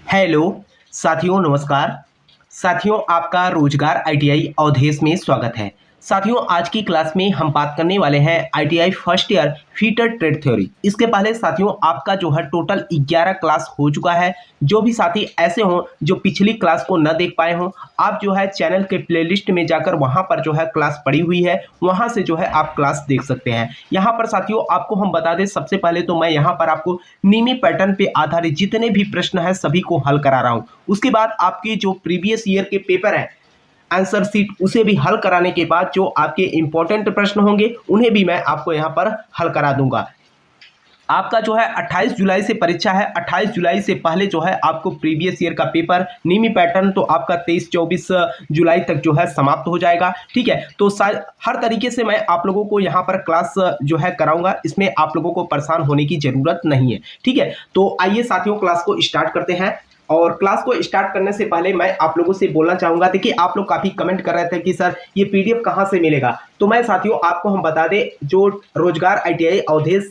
Hello साथियों, नमस्कार। साथियों, आपका रोजगार आईटीआई अवधेश में स्वागत है। साथियों, आज की क्लास में हम बात करने वाले हैं ITI first year fitter trade theory. इसके पहले साथियों आपका जो है टोटल 11 क्लास हो चुका है। जो भी साथी ऐसे हों जो पिछली क्लास को न देख पाए हों, आप जो है चैनल के प्लेलिस्ट में जाकर वहां पर जो है क्लास पड़ी हुई है, वहां से जो है आप क्लास देख सकते हैं। यहाँ पर साथियों आपको हम बता दें, सबसे पहले तो मैं यहाँ पर आपको नीमी पैटर्न पे आधारित जितने भी प्रश्न हैं सभी को हल करा रहा हूँ। उसके बाद आपके जो प्रीवियस ईयर के पेपर हैं आंसर सीट, उसे भी हल कराने के बाद जो आपके इंपॉर्टेंट प्रश्न होंगे उन्हें भी मैं आपको यहाँ पर हल करा दूंगा। आपका जो है 28 जुलाई से परीक्षा है। 28 जुलाई से पहले जो है आपको प्रीवियस ईयर का पेपर नीमी पैटर्न तो आपका 23-24 जुलाई तक जो है समाप्त हो जाएगा। ठीक है, तो हर तरीके से मैं आप लोगों को यहाँ पर क्लास जो है कराऊंगा, इसमें आप लोगों को परेशान होने की जरूरत नहीं है। ठीक है, तो आइए साथियों क्लास को स्टार्ट करते हैं। और क्लास को स्टार्ट करने से पहले मैं आप लोगों से बोलना चाहूंगा, देखिए आप लोग काफी कमेंट कर रहे थे कि सर ये पीडीएफ कहां से मिलेगा। तो मैं साथियों आपको हम बता दें, जो रोजगार आईटीआई अवधेश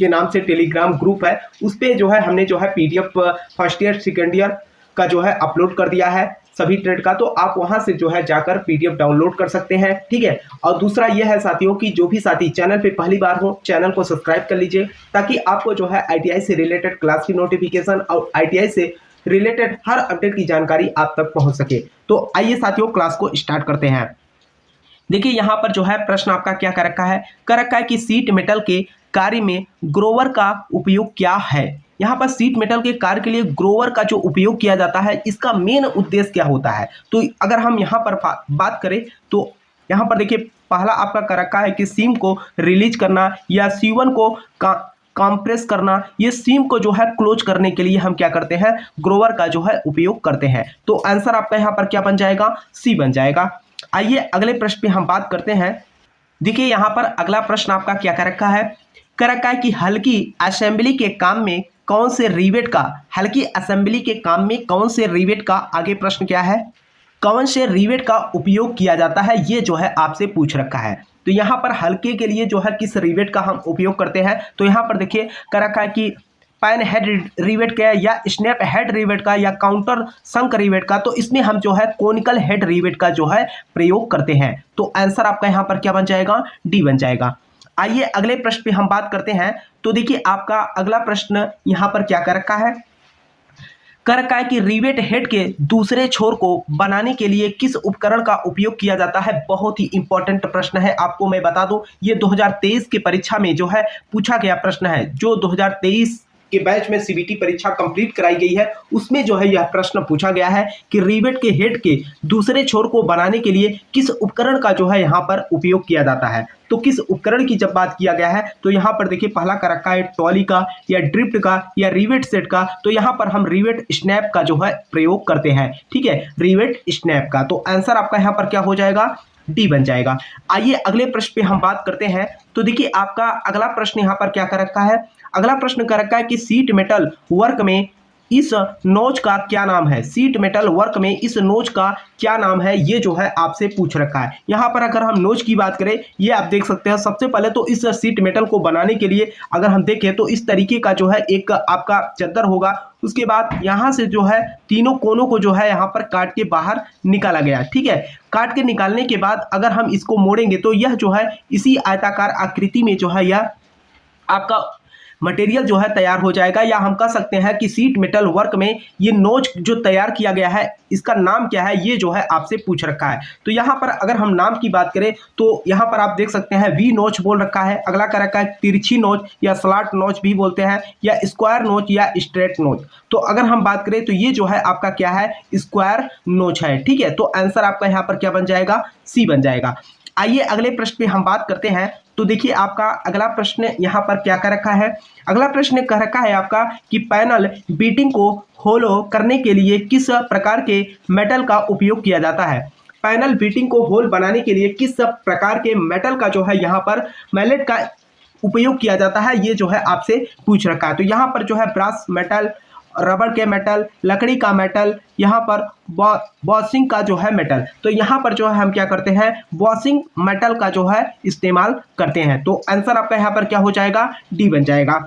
के नाम से टेलीग्राम ग्रुप है, उस पे जो है हमने जो है PDF first year second year का जो है अपलोड कर दिया है सभी ट्रेड का। तो आप वहां से जो है जाकर पीडीएफ डाउनलोड कर सकते हैं। ठीक है, और दूसरा यह है साथियों कि जो भी साथी चैनल पे पहली बार हो, चैनल को सब्सक्राइब कर लीजिए, ताकि आपको जो है आईटीआई से रिलेटेड क्लास की नोटिफिकेशन और आईटीआई से रिलेटेड हर अपडेट की जानकारी आप तक पहुंच सके। तो आइए साथियों क्लास को स्टार्ट करते हैं। देखिए यहाँ पर जो है प्रश्न आपका क्या कर रखा है कि सीट मेटल के कार्य में ग्रोवर का उपयोग क्या है। यहाँ पर सीट मेटल के कार्य के लिए ग्रोवर का जो उपयोग किया जाता है, इसका मेन उद्देश्य क्या होता है। तो अगर हम यहाँ पर बात करें तो यहाँ पर देखिए पहला आपका कर रखा है कि सीम को रिलीज करना या C1 को कंप्रेस करना। ये सीम को जो है क्लोज करने के लिए हम क्या करते हैं, ग्रोवर का जो है उपयोग करते हैं। तो आंसर आपका यहाँ पर क्या बन जाएगा, सी बन जाएगा। आइए अगले प्रश्न पे हम बात करते हैं। देखिए यहाँ पर अगला प्रश्न आपका क्या कर रखा है कि हल्की असेंबली के काम में कौन से रिवेट का, हल्की असेंबली के काम में कौन से रिवेट का, आगे प्रश्न क्या है, कौन से रिवेट का उपयोग किया जाता है, ये जो है आपसे पूछ रखा है। तो यहाँ पर हल्के के लिए जो है किस रिवेट का हम उपयोग करते हैं। तो यहाँ पर देखिए कर रखा है कि पैन हेड रिवेट का या स्नैप हेड रिवेट का या काउंटर संक रिवेट का। तो इसमें हम जो है कोनिकल हेड रिवेट का जो है प्रयोग करते हैं। तो आंसर आपका यहाँ पर क्या बन जाएगा, डी बन जाएगा। आइए अगले प्रश्न पे हम बात करते हैं। तो देखिए आपका अगला प्रश्न यहाँ पर क्या कर रखा है कि रिवेट हेड के दूसरे छोर को बनाने के लिए किस उपकरण का उपयोग किया जाता है। बहुत ही इंपॉर्टेंट प्रश्न है, आपको मैं बता दूं ये 2023 की परीक्षा में जो है पूछा गया प्रश्न है। जो 2023 के बैच में सीबीटी परीक्षा कंप्लीट कराई गई है, उसमें जो है यह प्रश्न पूछा गया है कि रिवेट के हेड के दूसरे छोर को बनाने के लिए किस उपकरण का जो है यहाँ पर उपयोग किया जाता है। तो किस उपकरण की जब बात किया गया है तो यहाँ पर देखिए पहला का रखा है ट्रॉली का या ड्रिफ्ट का या रिवेट सेट का। तो यहाँ पर हम रिवेट स्नैप का जो है प्रयोग करते हैं। ठीक है, रिवेट स्नैप का। तो आंसर आपका यहाँ पर क्या हो जाएगा, डी बन जाएगा। आइए अगले प्रश्न पे हम बात करते हैं। तो देखिए आपका अगला प्रश्न यहाँ पर क्या कर रखा है, अगला प्रश्न कर रखा है कि सीट मेटल वर्क में इस नोच का क्या नाम है। सीट मेटल वर्क में इस नोच का क्या नाम है, ये जो है आपसे पूछ रखा है। यहाँ पर अगर हम नोच की बात करें, ये आप देख सकते हैं। सबसे पहले तो इस सीट मेटल को बनाने के लिए अगर हम देखें तो इस तरीके का जो है एक आपका चद्दर होगा। उसके बाद यहाँ से जो है तीनों कोनों को जो है यहाँ पर काट के बाहर निकाला गया। ठीक है, काट के निकालने के बाद अगर हम इसको मोड़ेंगे तो यह जो है इसी आयताकार आकृति में जो है यह आपका मटेरियल जो है तैयार हो जाएगा। या हम कह सकते हैं कि सीट मेटल वर्क में ये नोच जो तैयार किया गया है, इसका नाम क्या है, ये जो है आपसे पूछ रखा है। तो यहाँ पर अगर हम नाम की बात करें तो यहाँ पर आप देख सकते हैं वी नोच बोल रखा है। अगला कर रखा है तिरछी नोच या स्लॉट नोच भी बोलते हैं, या स्क्वायर नोच या स्ट्रेट नोच। तो अगर हम बात करें तो ये जो है आपका क्या है, स्क्वायर नोच है। ठीक है, तो आंसर आपका यहाँ पर क्या बन जाएगा, सी बन जाएगा। आइए अगले प्रश्न पे हम बात करते हैं। तो देखिए आपका अगला प्रश्न यहाँ पर क्या कर रखा है, अगला प्रश्न कह रखा है आपका कि पैनल बीटिंग को होलो करने के लिए किस प्रकार के मेटल का उपयोग किया जाता है। पैनल बीटिंग को होल बनाने के लिए किस प्रकार के मेटल का जो है यहाँ पर मैलेट का उपयोग किया जाता है, ये जो है आपसे पूछ रखा है। तो यहाँ पर जो है ब्रास मेटल, रबड़ के मेटल, लकड़ी का मेटल, यहाँ पर वॉशिंग का जो है मेटल। तो यहाँ पर जो है हम क्या करते हैं, वॉशिंग मेटल का जो है इस्तेमाल करते हैं। तो आंसर आपका यहाँ पर क्या हो जाएगा, डी बन जाएगा।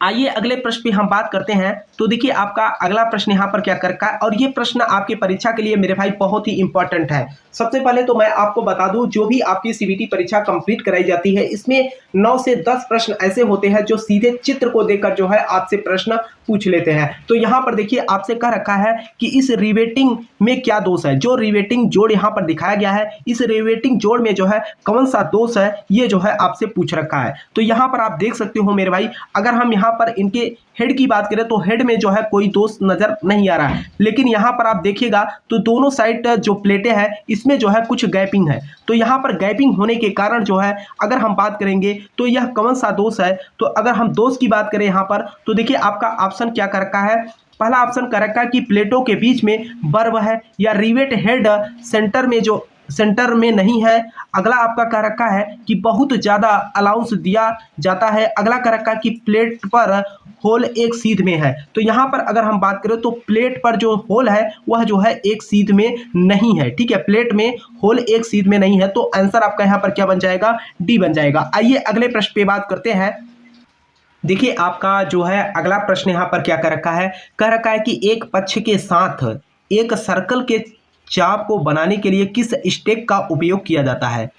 आइए अगले प्रश्न पे हम बात करते हैं। तो देखिए आपका अगला प्रश्न यहाँ पर क्या कर रखा है, और ये प्रश्न आपकी परीक्षा के लिए मेरे भाई बहुत ही इंपॉर्टेंट है। सबसे पहले तो मैं आपको बता दूं, जो भी आपकी सीबीटी परीक्षा कंप्लीट कराई जाती है, इसमें 9 से 10 प्रश्न ऐसे होते हैं जो सीधे चित्र को देखकर जो है आपसे प्रश्न पूछ लेते हैं। तो यहाँ पर देखिए आपसे कह रखा है कि इस रिवेटिंग में क्या दोष है। जो रिवेटिंग जोड़ यहाँ पर दिखाया गया है, इस रिवेटिंग जोड़ में जो है कौन सा दोष है, ये जो है आपसे पूछ रखा है। तो यहाँ पर आप देख सकते हो मेरे भाई, अगर हम यहाँ पर इनके हेड की बात करें तो हेड में जो है कोई दोष नजर नहीं आ रहा है, लेकिन यहाँ पर आप देखिएगा तो दोनों साइड जो प्लेटें हैं इसमें जो है कुछ गैपिंग है। तो यहाँ पर गैपिंग होने के कारण जो है अगर हम बात करेंगे तो यह कौन सा दोष है। तो अगर हम दोष की बात करें यहाँ पर, तो देखिए आपका ऑप्शन क्या कर रखा है। पहला ऑप्शन कर रखा है कि प्लेटों के बीच में बर्व है, या रिवेट हेड सेंटर में नहीं है। अगला आपका कह रखा है कि बहुत ज़्यादा अलाउंस दिया जाता है। अगला कह रखा है कि प्लेट पर होल एक सीध में है। तो यहाँ पर अगर हम बात करें तो प्लेट पर जो होल है वह जो है एक सीध में नहीं है। ठीक है, प्लेट में होल एक सीध में नहीं है। तो आंसर आपका यहाँ पर क्या बन जाएगा, डी बन जाएगा। आइए अगले प्रश्न पे बात करते हैं। देखिए आपका जो है अगला प्रश्न यहाँ पर क्या कह रखा है कि एक पक्ष के साथ एक सर्कल के चाप को बनाने के लिए किस स्टेक का उपयोग किया जाता है।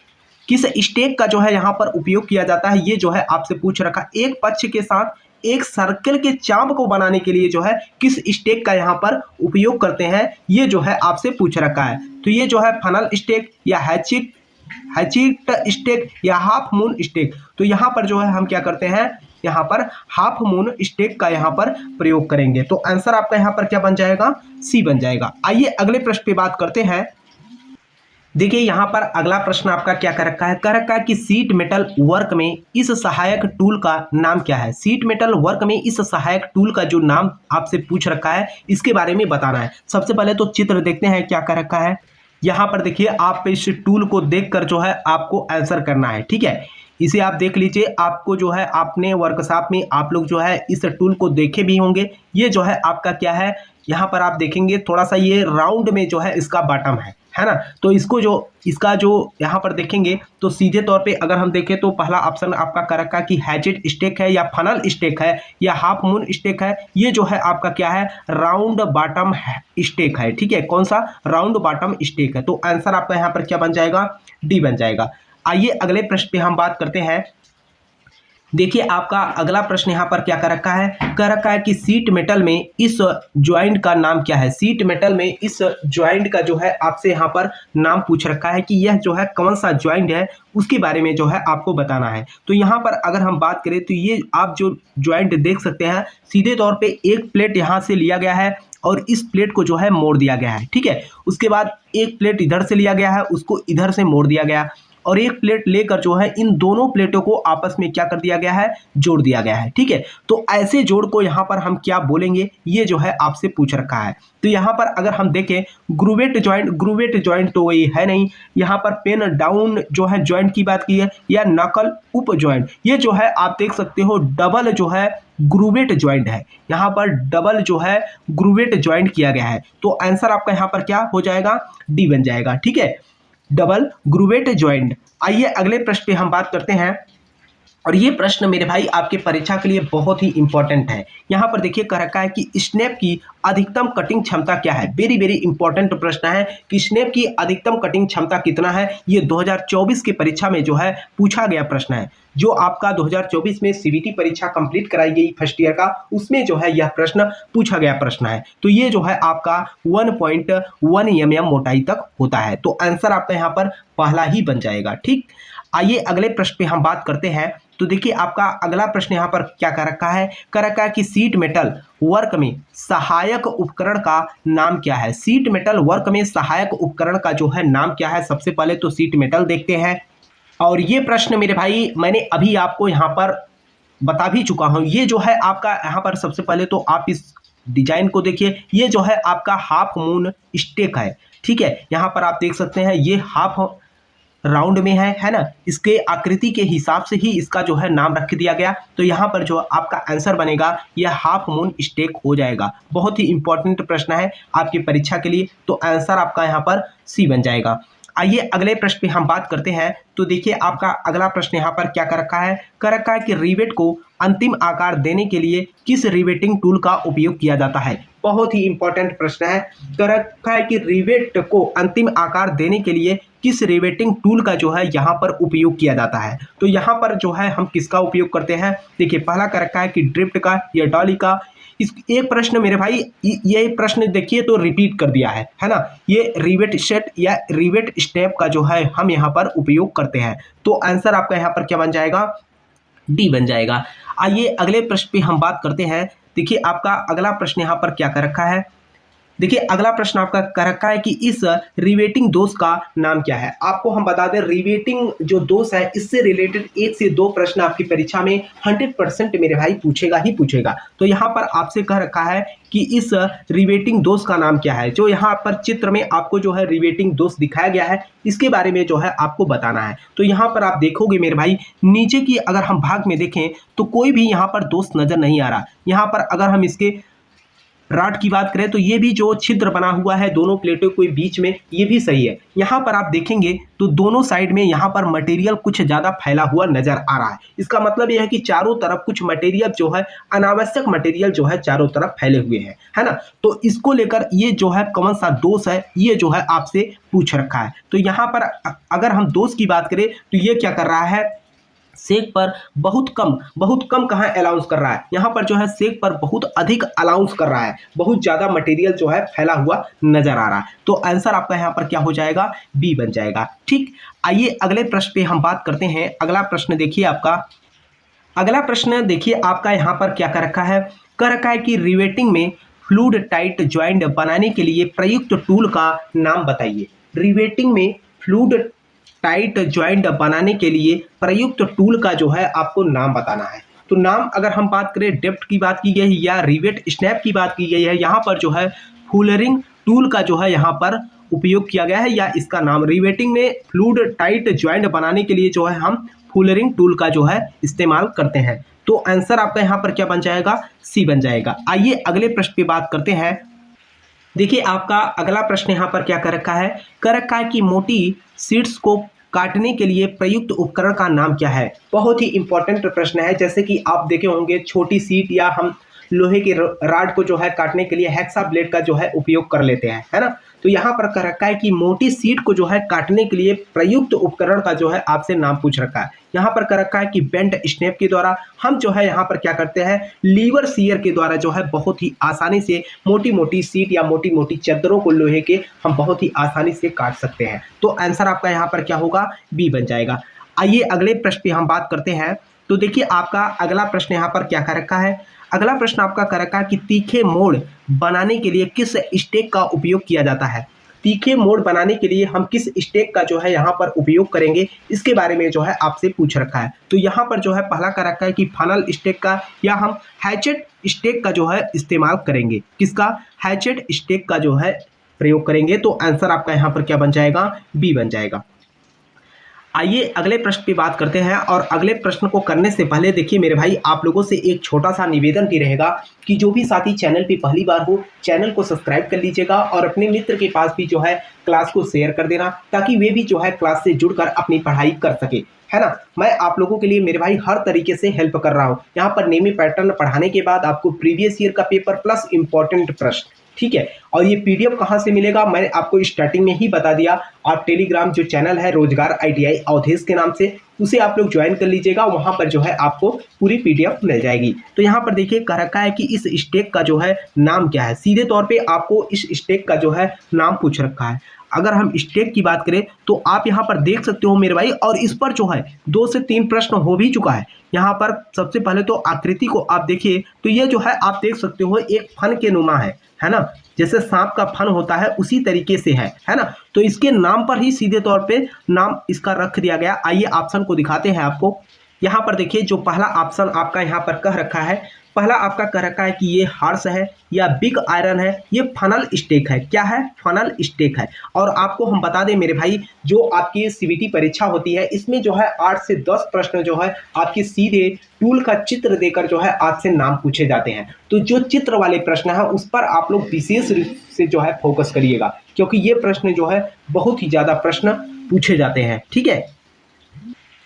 किस स्टेक का जो है यहाँ पर उपयोग किया जाता है, ये जो है आपसे पूछ रखा। एक पक्ष के साथ एक सर्कल के चाप को बनाने के लिए जो है किस स्टेक का यहाँ पर उपयोग करते हैं, ये जो है आपसे पूछ रखा है। तो ये जो है फनल स्टेक, या हैचिट स्टेक, या हाफ मून स्टेक। तो यहाँ पर जो है हम क्या करते हैं, यहाँ पर हाफ मून स्टेक का यहाँ पर प्रयोग करेंगे। तो आंसर आपका यहाँ पर क्या बन जाएगा, सी बन जाएगा। आइए अगले प्रश्न पे बात करते हैं। देखिए यहाँ पर अगला प्रश्न आपका क्या कह रखा है कि सीट मेटल वर्क में इस सहायक टूल का नाम क्या है। सीट मेटल वर्क में इस सहायक टूल का जो नाम आपसे पूछ रखा है, इसके बारे में बताना है। सबसे पहले तो चित्र देखते हैं क्या कह रखा है। यहाँ पर देखिए आप इस टूल को देखकर जो है आपको आंसर करना है। ठीक है, इसे आप देख लीजिए। आपको जो है अपने वर्कशॉप में आप लोग जो है इस टूल को देखे भी होंगे। ये जो है आपका क्या है, यहाँ पर आप देखेंगे थोड़ा सा ये राउंड में जो है इसका बॉटम है ना। तो इसका जो यहाँ पर देखेंगे तो सीधे तौर पे अगर हम देखें तो पहला ऑप्शन आपका कर रखा कि हैचेट स्टेक है, या फनल स्टेक है, या हाफ मून स्टेक है। ये जो है आपका क्या है, राउंड बॉटम स्टेक है। ठीक है, कौन सा, राउंड बॉटम स्टेक है। तो आंसर आपका यहाँ पर क्या बन जाएगा, डी बन जाएगा। आइए अगले प्रश्न पे हम बात करते हैं। देखिए आपका अगला प्रश्न यहाँ पर क्या कर रखा है कि सीट मेटल में इस ज्वाइंट का नाम क्या है। सीट मेटल में इस ज्वाइंट का जो है आपसे यहाँ पर नाम पूछ रखा है कि यह जो है कौन सा ज्वाइंट है, उसके बारे में जो है आपको बताना है। तो यहाँ पर अगर हम बात करें तो ये आप जो ज्वाइंट देख सकते हैं, सीधे तौर पे एक प्लेट यहाँ से लिया गया है और इस प्लेट को जो है मोड़ दिया गया है। ठीक है, उसके बाद एक प्लेट इधर से लिया गया है, उसको इधर से मोड़ दिया गया, और एक प्लेट लेकर जो है इन दोनों प्लेटों को आपस में क्या कर दिया गया है, जोड़ दिया गया है। ठीक है, तो ऐसे जोड़ को यहाँ पर हम क्या बोलेंगे, ये जो है आपसे पूछ रखा है। तो यहाँ पर अगर हम देखें ग्रूवेट ज्वाइंट तो वही है नहीं। यहाँ पर पेन डाउन जो है ज्वाइंट की बात की है, या नकल उप ज्वाइंट, ये जो है आप देख सकते हो डबल जो है ग्रूवेट ज्वाइंट है। यहाँ पर डबल जो है ग्रूवेट ज्वाइंट किया गया है। तो आंसर आपका यहाँ पर क्या हो जाएगा, डी बन जाएगा। ठीक है, डबल ग्रूवेट ज्वाइंट। आइए अगले प्रश्न पे हम बात करते हैं, और ये प्रश्न मेरे भाई आपके परीक्षा के लिए बहुत ही इंपॉर्टेंट है। यहाँ पर देखिए कह रखा है कि स्नैप की अधिकतम कटिंग क्षमता क्या है। वेरी वेरी इंपॉर्टेंट प्रश्न है कि स्नैप की अधिकतम कटिंग क्षमता कितना है। ये 2024 की परीक्षा में जो है पूछा गया प्रश्न है। जो आपका 2024 में सीबीटी परीक्षा कंप्लीट कराई गई फर्स्ट ईयर का, उसमें जो है यह प्रश्न पूछा गया प्रश्न है। तो ये जो है आपका 1.1 mm मोटाई तक होता है। तो आंसर आपका यहाँ पर पहला ही बन जाएगा। ठीक, आइए अगले प्रश्न पे हम बात करते हैं। तो देखिए आपका अगला प्रश्न यहाँ पर क्या कर रखा है कि सीट मेटल वर्क में सहायक उपकरण का नाम क्या है। सीट मेटल वर्क में सहायक उपकरण का जो है नाम क्या है। सबसे पहले तो सीट मेटल देखते हैं, और ये प्रश्न मेरे भाई मैंने अभी आपको यहाँ पर बता भी चुका हूँ। ये जो है आपका यहाँ पर सबसे पहले तो आप इस डिजाइन को देखिए, ये जो है आपका हाफ मून स्टेक है। ठीक है, यहाँ पर आप देख सकते हैं ये हाफ राउंड में है ना। इसके आकृति के हिसाब से ही इसका जो है नाम रख दिया गया। तो यहाँ पर जो आपका आंसर बनेगा यह हाफ मून स्टेक हो जाएगा। बहुत ही इंपॉर्टेंट प्रश्न है आपकी परीक्षा के लिए। तो आंसर आपका यहाँ पर सी बन जाएगा। आइए अगले प्रश्न पे हम बात करते हैं। तो देखिए आपका अगला प्रश्न यहाँ पर क्या कर रखा है, कर रखा है कि रिवेट को अंतिम आकार देने के लिए किस रिवेटिंग टूल का उपयोग किया जाता है। बहुत ही इंपॉर्टेंट प्रश्न है। कर रखा है कि रिवेट को अंतिम आकार देने के लिए किस रिवेटिंग टूल का जो है यहाँ पर उपयोग किया जाता है। तो यहाँ पर जो है हम किसका उपयोग करते हैं, देखिए पहला कर रखा है कि ड्रिफ्ट का या डॉली का। इस एक प्रश्न मेरे भाई ये प्रश्न देखिए तो रिपीट कर दिया है ना। ये रिवेट सेट या रिवेट स्टेप का जो है हम यहाँ पर उपयोग करते हैं। तो आंसर आपका यहाँ पर क्या बन जाएगा, डी बन जाएगा। आइए अगले प्रश्न पे हम बात करते हैं। देखिए आपका अगला प्रश्न यहाँ पर क्या कर रखा है, देखिए अगला प्रश्न आपका कर रखा है कि इस रिवेटिंग दोष का नाम क्या है। आपको हम बता दें रिवेटिंग जो दोष है इससे रिलेटेड 1 से 2 प्रश्न आपकी परीक्षा में 100% मेरे भाई पूछेगा ही पूछेगा। तो यहाँ पर आपसे कह रखा है कि इस रिवेटिंग दोष का नाम क्या है। जो यहाँ पर चित्र में आपको जो है रिवेटिंग दोष दिखाया गया है इसके बारे में जो है आपको बताना है। तो यहाँ पर आप देखोगे मेरे भाई नीचे की अगर हम भाग में देखें तो कोई भी यहाँ पर दोष नजर नहीं आ रहा। यहाँ पर अगर हम इसके राड की बात करें तो ये भी जो छिद्र बना हुआ है दोनों प्लेटों के बीच में ये भी सही है। यहाँ पर आप देखेंगे तो दोनों साइड में यहाँ पर मटेरियल कुछ ज़्यादा फैला हुआ नजर आ रहा है। इसका मतलब यह है कि चारों तरफ कुछ मटेरियल जो है अनावश्यक मटेरियल जो है चारों तरफ फैले हुए हैं, है ना। तो इसको लेकर ये जो है कौन सा दोष है ये जो है आपसे पूछ रखा है। तो यहाँ पर अगर हम दोष की बात करें तो ये क्या कर रहा है, सेक पर बहुत कम कहाँ अलाउंस कर रहा है, यहाँ पर जो है सेक पर बहुत अधिक अलाउंस कर रहा है, बहुत ज़्यादा मटेरियल जो है फैला हुआ नजर आ रहा है। तो आंसर आपका यहाँ पर क्या हो जाएगा, बी बन जाएगा। ठीक, आइए अगले प्रश्न पे हम बात करते हैं। अगला प्रश्न देखिए आपका, अगला प्रश्न देखिए आपका यहाँ पर क्या कर रखा है, कर रखा है कि रिवेटिंग में फ्लूइड टाइट ज्वाइंट बनाने के लिए प्रयुक्त टूल का नाम बताइए। रिवेटिंग में फ्लूइड टाइट ज्वाइंट बनाने के लिए प्रयुक्त टूल का जो है आपको नाम बताना है। तो नाम अगर हम बात करें डेप्थ की बात की गई है या रिवेट स्नैप की बात की गई है, यहाँ पर जो है फुलरिंग टूल का जो है यहाँ पर उपयोग किया गया है या इसका नाम रिवेटिंग में फ्लूइड टाइट ज्वाइंट बनाने के लिए जो है हम फुलरिंग टूल का जो है इस्तेमाल करते हैं। तो आंसर आपका यहाँ पर क्या बन जाएगा, सी बन जाएगा। आइए अगले प्रश्न पे बात करते हैं। देखिए आपका अगला प्रश्न यहाँ पर क्या कर रखा है, कर रखा है कि मोटी शीट्स को काटने के लिए प्रयुक्त उपकरण का नाम क्या है। बहुत ही इंपॉर्टेंट प्रश्न है। जैसे कि आप देखे होंगे छोटी सीट या हम लोहे के राड को जो है काटने के लिए हेक्सा ब्लेड का जो है उपयोग कर लेते हैं, है ना। तो यहाँ पर कह रखा है कि मोटी सीट को जो है काटने के लिए प्रयुक्त उपकरण का जो है आपसे नाम पूछ रखा है। यहाँ पर कह रखा है कि बेंट स्नैप के द्वारा हम जो है यहाँ पर क्या करते हैं, लीवर सीयर के द्वारा जो है बहुत ही आसानी से मोटी मोटी सीट या मोटी मोटी चादरों को लोहे के हम बहुत ही आसानी से काट सकते हैं। तो आंसर आपका यहाँ पर क्या होगा, बी बन जाएगा। आइए अगले प्रश्न पे हम बात करते हैं। तो देखिए आपका अगला प्रश्न यहाँ पर क्या कर रखा है, अगला प्रश्न आपका कर रखा है कि तीखे मोड़ बनाने के लिए किस स्टेक का उपयोग किया जाता है। तीखे मोड़ बनाने के लिए हम किस स्टेक का जो है यहाँ पर उपयोग करेंगे इसके बारे में जो है आपसे पूछ रखा है। तो यहाँ पर जो है पहला कर रखा है कि फनल स्टेक का या हम हैचेट स्टेक का जो है इस्तेमाल करेंगे। किसका, हैचेट स्टेक का जो है प्रयोग करेंगे। तो आंसर आपका यहाँ पर क्या बन जाएगा, बी बन जाएगा। आइए अगले प्रश्न पे बात करते हैं। और अगले प्रश्न को करने से पहले देखिए मेरे भाई आप लोगों से एक छोटा सा निवेदन भी रहेगा कि जो भी साथी चैनल पे पहली बार हो चैनल को सब्सक्राइब कर लीजिएगा और अपने मित्र के पास भी जो है क्लास को शेयर कर देना ताकि वे भी जो है क्लास से जुड़कर अपनी पढ़ाई कर सके, है ना। मैं आप लोगों के लिए मेरे भाई हर तरीके से हेल्प कर रहा हूँ। यहाँ पर नेमी पैटर्न पढ़ाने के बाद आपको प्रीवियस ईयर का पेपर प्लस इंपॉर्टेंट प्रश्न, ठीक है। और ये पीडीएफ कहाँ से मिलेगा मैंने आपको स्टार्टिंग में ही बता दिया। आप टेलीग्राम जो चैनल है रोजगार ITI अवधेश के नाम से उसे आप लोग ज्वाइन कर लीजिएगा, वहां पर जो है आपको पूरी पीडीएफ मिल जाएगी। तो यहाँ पर देखिए कह रखा है कि इस स्टेक का जो है नाम क्या है। सीधे तौर पे आपको इस स्टेक का जो है नाम पूछ रखा है। अगर हम स्टेक की बात करें तो आप यहाँ पर देख सकते हो मेरे भाई, और इस पर जो है 2 से 3 प्रश्न हो भी चुका है। यहाँ पर सबसे पहले तो आकृति को आप देखिए तो ये जो है आप देख सकते हो एक फन के नुमा है ना, जैसे सांप का फन होता है उसी तरीके से है ना। तो इसके नाम पर ही सीधे तौर पे नाम इसका रख दिया गया। आइए ऑप्शन को दिखाते हैं आपको। यहाँ पर देखिए जो पहला ऑप्शन आपका यहाँ पर कह रखा है, पहला आपका कह रखा है कि ये हार्स है या बिग आयरन है, ये फनल स्टेक है। क्या है? फनल स्टेक है। और आपको हम बता दें मेरे भाई, जो आपकी सीबीटी परीक्षा होती है इसमें जो है 8 से 10 प्रश्न जो है आपके सीधे टूल का चित्र देकर जो है आपसे नाम पूछे जाते हैं। तो जो चित्र वाले प्रश्न है उस पर आप लोग विशेष रूप से जो है फोकस करिएगा, क्योंकि ये प्रश्न जो है बहुत ही ज़्यादा प्रश्न पूछे जाते हैं। ठीक है,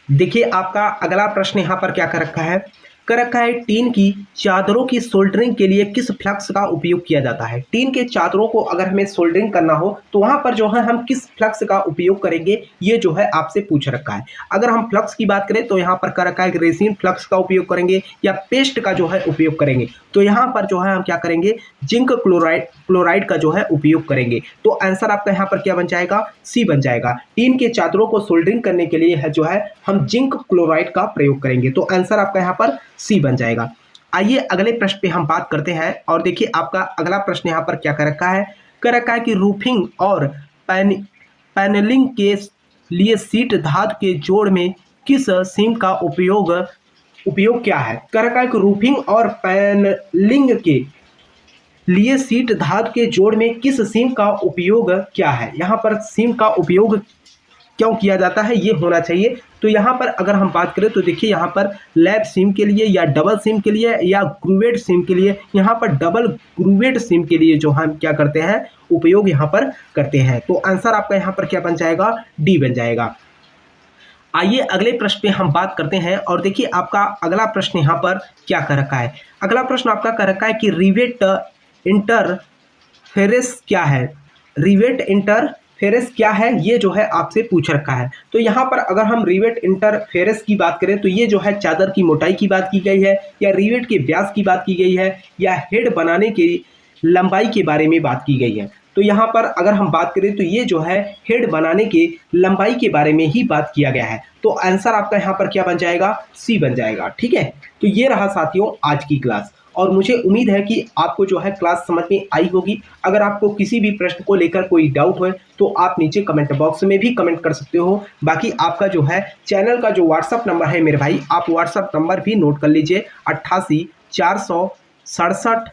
देखिए आपका अगला प्रश्न यहाँ पर क्या कर रखा है, कर रखा है टीन की चादरों की सोल्डरिंग के लिए किस फ्लक्स का उपयोग किया जाता है। टीन के चादरों को अगर हमें सोल्डरिंग करना हो तो वहां पर जो है हम किस फ्लक्स का उपयोग करेंगे, ये जो है आपसे पूछ रखा है। अगर हम फ्लक्स की बात करें तो यहाँ पर कर रखा है कि रेसिन फ्लक्स का उपयोग करेंगे या पेस्ट का जो है उपयोग करेंगे। तो यहाँ पर जो है हम क्या करेंगे, जिंक क्लोराइड का जो है उपयोग करेंगे। तो आंसर आपका यहाँ पर क्या बन जाएगा, सी बन जाएगा। टीन के चादरों को सोल्डरिंग करने के लिए है जो है हम जिंक क्लोराइड का प्रयोग करेंगे। तो आंसर आपका यहाँ पर सी बन जाएगा। आइए अगले प्रश्न पे हम बात करते हैं और देखिए आपका अगला प्रश्न यहाँ पर क्या कर रखा है, कर रखा है कि रूफिंग और पैनलिंग के लिए सीट धातु के जोड़ में किस सीम का उपयोग क्या है। कर रखा है कि रूफिंग और पैनलिंग के लिए सीट धातु के जोड़ में किस सीम का उपयोग क्या है। यहाँ पर सीम का उपयोग क्यों किया जाता है ये होना चाहिए। तो यहाँ पर अगर हम बात करें तो देखिए यहाँ पर लैब सिम के लिए या डबल सिम के लिए या ग्रूवेड सिम के लिए, यहाँ पर डबल ग्रूवेड सिम के लिए जो हम क्या करते हैं, उपयोग यहाँ पर करते हैं। तो आंसर आपका यहाँ पर क्या बन जाएगा, डी बन जाएगा। आइए अगले प्रश्न पे हम बात करते हैं और देखिए आपका अगला प्रश्न यहाँ पर क्या कर रखा है। अगला प्रश्न आपका कर रखा है कि रिवेट इंटरफेरेंस क्या है। रिवेट इंटरफेरेंस क्या है, ये जो है आपसे पूछ रखा है। तो यहाँ पर अगर हम रिवेट इंटरफेरेंस की बात करें तो ये जो है चादर की मोटाई की बात की गई है या रिवेट के व्यास की बात की गई है या हेड बनाने की लंबाई के बारे में बात की गई है। तो यहाँ पर अगर हम बात करें तो ये जो है हेड बनाने के लंबाई के बारे में ही बात किया गया है। तो आंसर आपका यहाँ पर क्या बन जाएगा, सी बन जाएगा। ठीक है, तो ये रहा साथियों आज की क्लास और मुझे उम्मीद है कि आपको जो है क्लास समझ में आई होगी। अगर आपको किसी भी प्रश्न को लेकर कोई डाउट हो तो आप नीचे कमेंट बॉक्स में भी कमेंट कर सकते हो। बाकी आपका जो है चैनल का जो व्हाट्सअप नंबर है मेरे भाई, आप व्हाट्सअप नंबर भी नोट कर लीजिए 88 467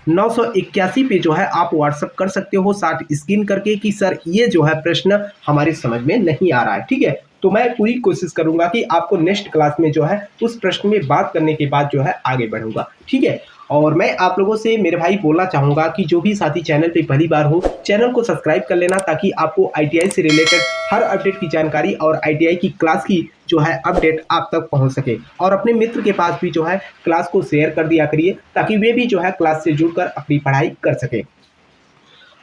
981 पे जो है आप व्हाट्सअप कर सकते हो साथ स्क्रीन करके कि सर ये जो है प्रश्न हमारी समझ में नहीं आ रहा है। ठीक है, तो मैं पूरी कोशिश करूंगा कि आपको नेक्स्ट क्लास में जो है उस प्रश्न में बात करने के बाद जो है आगे बढ़ूंगा। ठीक है, और मैं आप लोगों से मेरे भाई बोलना चाहूँगा कि जो भी साथी चैनल पे पहली बार हो चैनल को सब्सक्राइब कर लेना, ताकि आपको आईटीआई से रिलेटेड हर अपडेट की जानकारी और आईटीआई की क्लास की जो है अपडेट आप तक पहुंच सके। और अपने मित्र के पास भी जो है क्लास को शेयर कर दिया करिए ताकि वे भी जो है क्लास से जुड़कर अपनी पढ़ाई कर सके।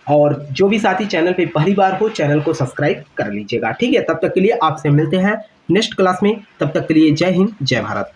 और जो भी साथी चैनल पे पहली बार हो चैनल को सब्सक्राइब कर लीजिएगा। ठीक है, तब तक के लिए आपसे मिलते हैं नेक्स्ट क्लास में। तब तक के लिए जय हिंद, जय भारत।